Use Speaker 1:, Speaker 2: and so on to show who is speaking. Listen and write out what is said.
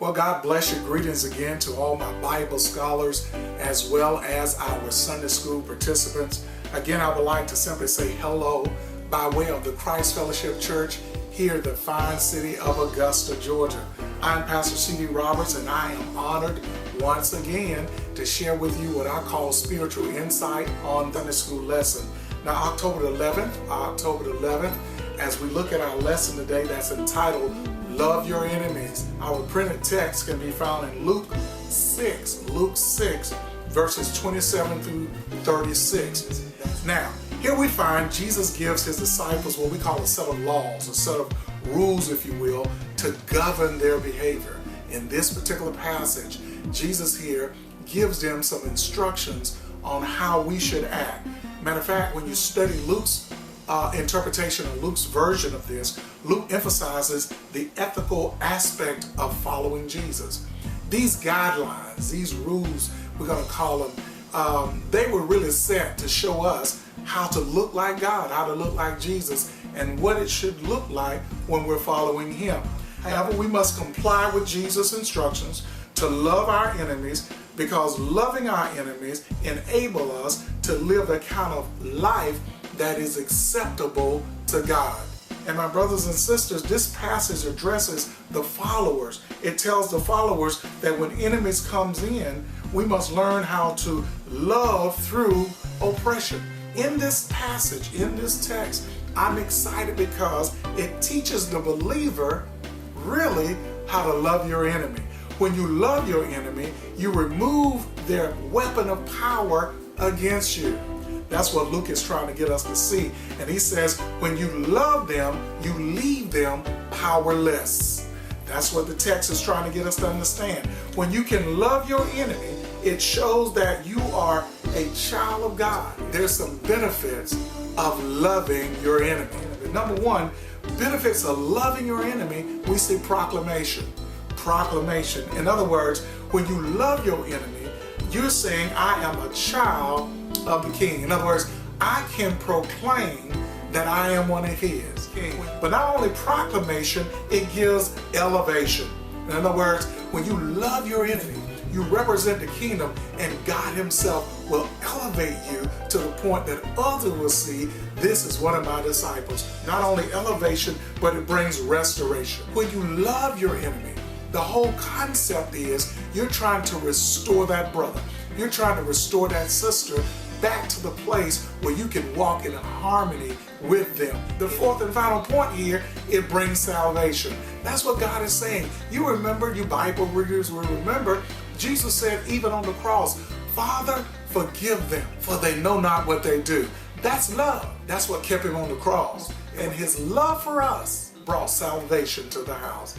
Speaker 1: Well, God bless you. Greetings again to all my Bible scholars as well as our Sunday school participants. Again, I would like to simply say hello by way of the Christ Fellowship Church here in the fine city of Augusta, Georgia. I'm Pastor C.D. Roberts, and I am honored once again to share with you what I call spiritual insight on Sunday school lesson. Now, October the 11th, as we look at our lesson today that's entitled Love Your Enemies. Our printed text can be found in Luke 6, verses 27 through 36. Now, here we find Jesus gives his disciples what we call a set of laws, a set of rules, if you will, to govern their behavior. In this particular passage, Jesus here gives them some instructions on how we should act. Matter of fact, when you study Luke's interpretation of Luke's version of this, Luke emphasizes the ethical aspect of following Jesus. These guidelines, these rules, we're going to call them, they were really set to show us how to look like God, how to look like Jesus, and what it should look like when we're following him. However, we must comply with Jesus' instructions to love our enemies, because loving our enemies enable us to live a kind of life that is acceptable to God. And my brothers and sisters, this passage addresses the followers. It tells the followers that when enemies comes in, we must learn how to love through oppression. In this passage, in this text, I'm excited because it teaches the believer really how to love your enemy. When you love your enemy, you remove their weapon of power against you. That's what Luke is trying to get us to see. And he says, when you love them, you leave them powerless. That's what the text is trying to get us to understand. When you can love your enemy, it shows that you are a child of God. There's some benefits of loving your enemy. Number one, benefits of loving your enemy, we see proclamation. Proclamation. In other words, when you love your enemy, you're saying, I am a child of the King. In other words, I can proclaim that I am one of his. But not only proclamation, it gives elevation. In other words, when you love your enemy, you represent the kingdom, and God himself will elevate you to the point that others will see, this is one of my disciples. Not only elevation, but it brings restoration. When you love your enemy, the whole concept is you're trying to restore that brother. You're trying to restore that sister back to the place where you can walk in harmony with them. The fourth and final point here, it brings salvation. That's what God is saying. You remember, you Bible readers will remember, Jesus said even on the cross, Father, forgive them, for they know not what they do. That's love. That's what kept him on the cross. And his love for us brought salvation to the house.